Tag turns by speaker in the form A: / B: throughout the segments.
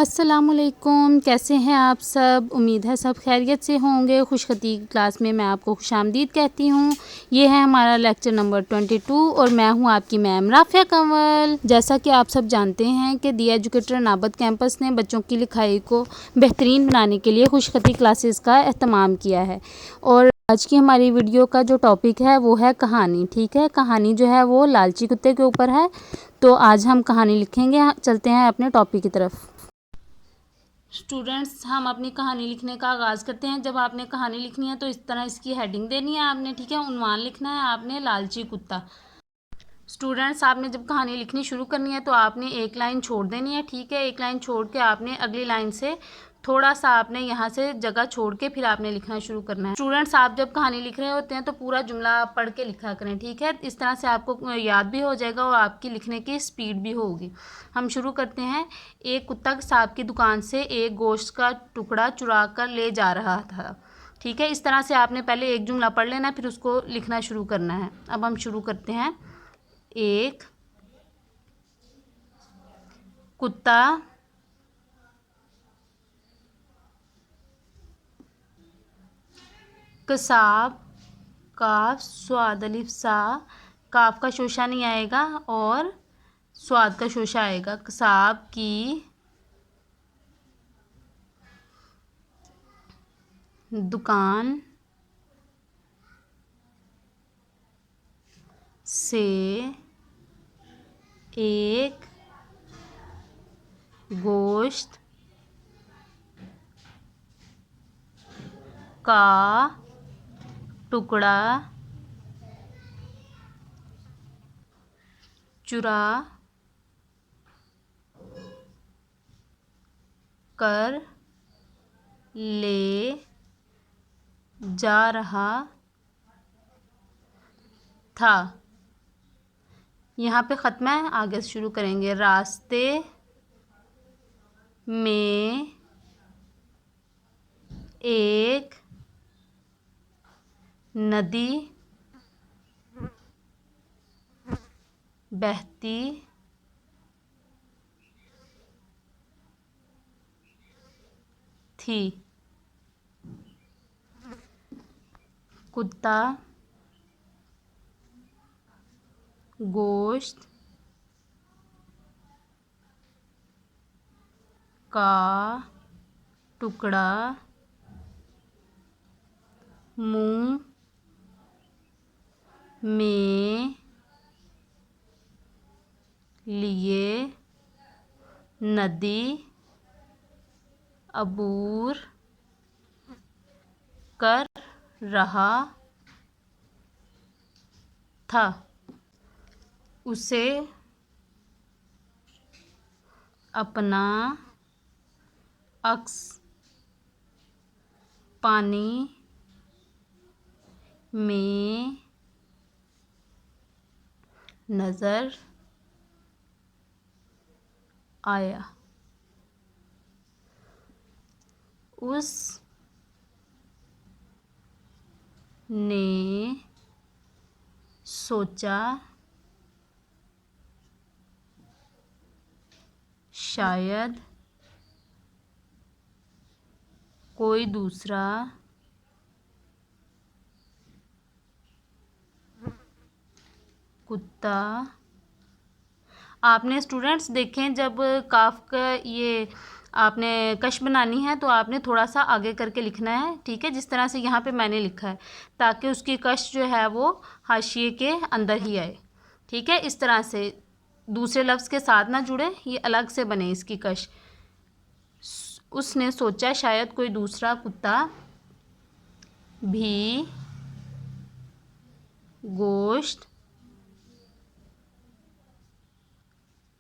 A: अस्सलामुअलैकुम, कैसे हैं आप सब। उम्मीद है सब खैरियत से होंगे। खुशखती क्लास में मैं आपको खुशामदीद कहती हूँ। ये है हमारा लेक्चर नंबर 22 और मैं हूँ आपकी मैम राफ़िया कंवल। जैसा कि आप सब जानते हैं कि दी एजुकेटर नाबद कैंपस ने बच्चों की लिखाई को बेहतरीन बनाने के लिए खुशखती क्लासेस का एहतमाम किया है। और आज की हमारी वीडियो का जो टॉपिक है वो है कहानी। ठीक है, कहानी जो है वो लालची कुत्ते के ऊपर है। तो आज हम कहानी लिखेंगे। चलते हैं अपने टॉपिक की तरफ। स्टूडेंट्स, हम अपनी कहानी लिखने का आगाज़ करते हैं। जब आपने कहानी लिखनी है तो इस तरह इसकी हेडिंग देनी है आपने। ठीक है, उन्वान लिखना है आपने लालची कुत्ता। स्टूडेंट्स, आपने जब कहानी लिखनी शुरू करनी है तो आपने एक लाइन छोड़ देनी है। ठीक है, एक लाइन छोड़ के आपने अगली लाइन से थोड़ा सा आपने यहाँ से जगह छोड़ के फिर आपने लिखना शुरू करना है। स्टूडेंट्स, आप जब कहानी लिख रहे होते हैं तो पूरा जुमला पढ़ के लिखा करें। ठीक है, इस तरह से आपको याद भी हो जाएगा और आपकी लिखने की स्पीड भी होगी। हम शुरू करते हैं। एक कुत्ता सांप की दुकान से एक गोश्त का टुकड़ा चुरा कर ले जा रहा था। ठीक है, इस तरह से आपने पहले एक जुमला पढ़ लेना फिर उसको लिखना शुरू करना है। अब हम शुरू करते हैं। एक कुत्ता कसाब, काफ स्वाद अलिफ सा, काफ का शोशा नहीं आएगा और स्वाद का शोशा आएगा। कसाब की दुकान से एक गोश्त का टुकड़ा चुरा कर ले जा रहा था। यहाँ पे ख़त्म है, आगे से शुरू करेंगे। रास्ते में एक नदी बहती थी। कुत्ता गोश्त का टुकड़ा मुंह में लिए नदी अबूर कर रहा था। उसे अपना अक्स पानी में नज़र आया। उस ने सोचा शायद कोई दूसरा कुत्ता। आपने स्टूडेंट्स देखें, जब काफ का ये आपने कश बनानी है तो आपने थोड़ा सा आगे करके लिखना है। ठीक है, जिस तरह से यहाँ पे मैंने लिखा है, ताकि उसकी कश जो है वो हाशिए के अंदर ही आए। ठीक है, इस तरह से दूसरे लफ्ज़ के साथ ना जुड़े, ये अलग से बने इसकी कश। उसने सोचा शायद कोई दूसरा कुत्ता भी गोश्त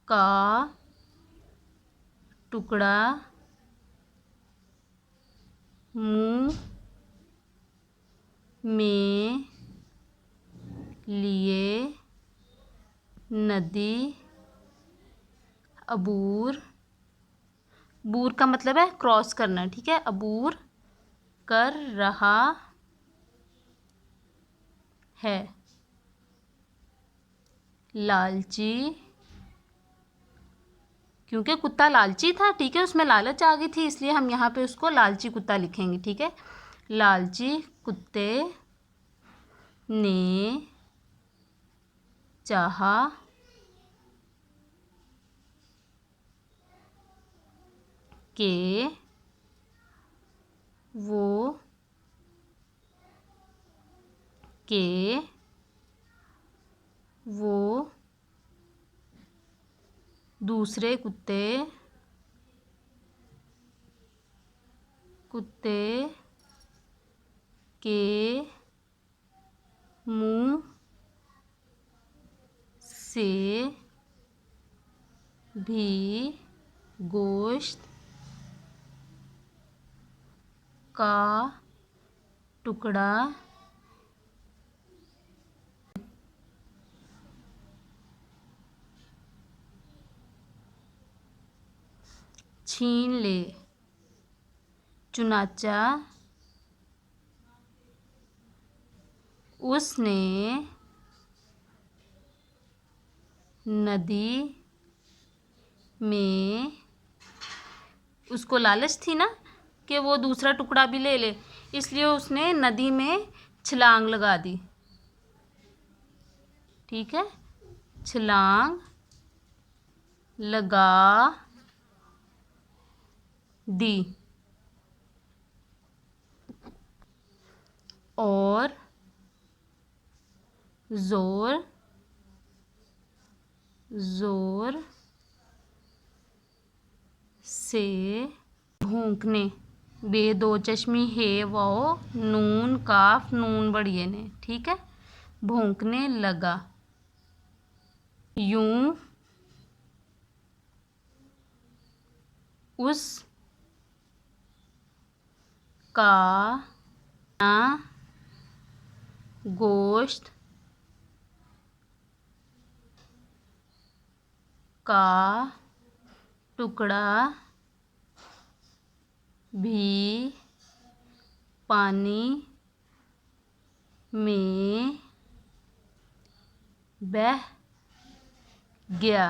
A: का टुकड़ा मुंह में लिए नदी अबूर, बूर का मतलब है क्रॉस करना। ठीक है, अबूर कर रहा है। लालची क्योंकि कुत्ता लालची था, ठीक है, उसमें लालच आ गई थी, इसलिए हम यहाँ पे उसको लालची कुत्ता लिखेंगे, ठीक है। लालची कुत्ते ने चाहा कि वो दूसरे कुत्ते के मुंह से भी गोश्त का टुकड़ा छीन ले। चुनाचा उसने नदी में, उसको लालच थी ना कि वो दूसरा टुकड़ा भी ले ले, इसलिए उसने नदी में छलांग लगा दी, ठीक है, छलांग लगा दी और जोर से भौंकने। बे दो चश्मी हे वाओ नून काफ नून बढ़िए ने, ठीक है, भौंकने लगा। यूं उस का गोश्त का टुकड़ा भी पानी में बह गया।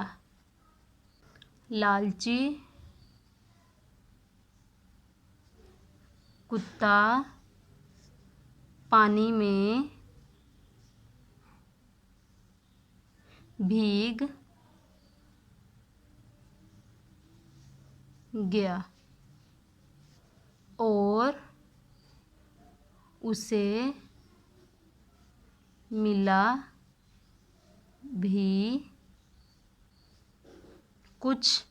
A: लालची कुत्ता पानी में भीग गया और उसे मिला भी कुछ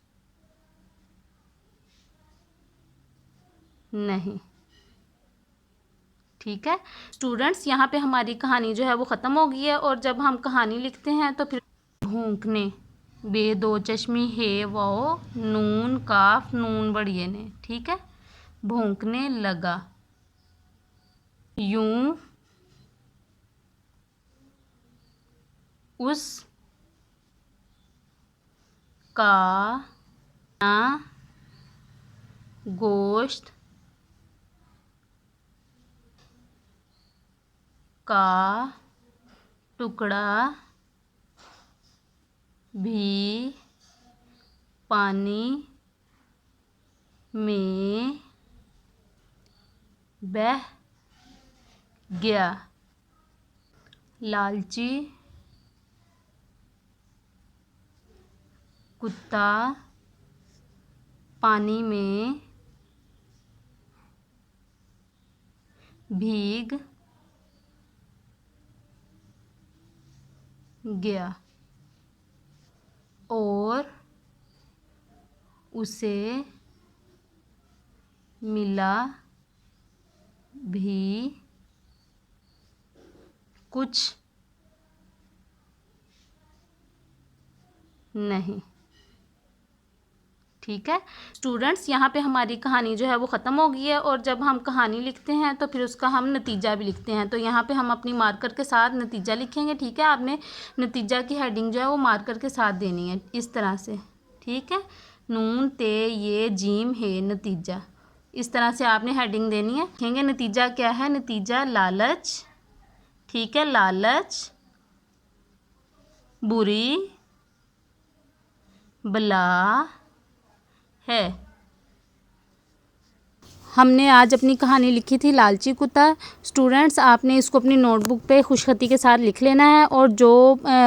A: नहीं, ठीक है। स्टूडेंट्स, यहाँ पे हमारी कहानी जो है वो ख़त्म हो गई है। और जब हम कहानी लिखते हैं तो फिर भौंकने, बे दो चश्मी हे वाओ नून काफ नून बढ़िए ने, ठीक है, भौंकने लगा। यूं उस का गोश्त का टुकड़ा भी पानी में बह गया। लालची कुत्ता पानी में भीग गया और उसे मिला भी कुछ नहीं, ठीक है। स्टूडेंट्स, यहाँ पे हमारी कहानी जो है वो ख़त्म हो गई है। और जब हम कहानी लिखते हैं तो फिर उसका हम नतीजा भी लिखते हैं। तो यहाँ पे हम अपनी मार्कर के साथ नतीजा लिखेंगे, ठीक है। आपने नतीजा की हेडिंग जो है वो मार्कर के साथ देनी है, इस तरह से, ठीक है। नून ते ये जीम है नतीजा, इस तरह से आपने हेडिंग देनी है। लिखेंगे नतीजा क्या है, नतीजा लालच, ठीक है, लालच बुरी बला है। हमने आज अपनी कहानी लिखी थी लालची कुत्ता। स्टूडेंट्स, आपने इसको अपनी नोटबुक पे खुशखती के साथ लिख लेना है और जो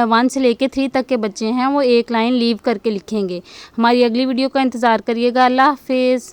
A: 1 से लेके 3 तक के बच्चे हैं वो एक लाइन लीव करके लिखेंगे। हमारी अगली वीडियो का इंतज़ार करिएगा। अल्लाह हाफिज़।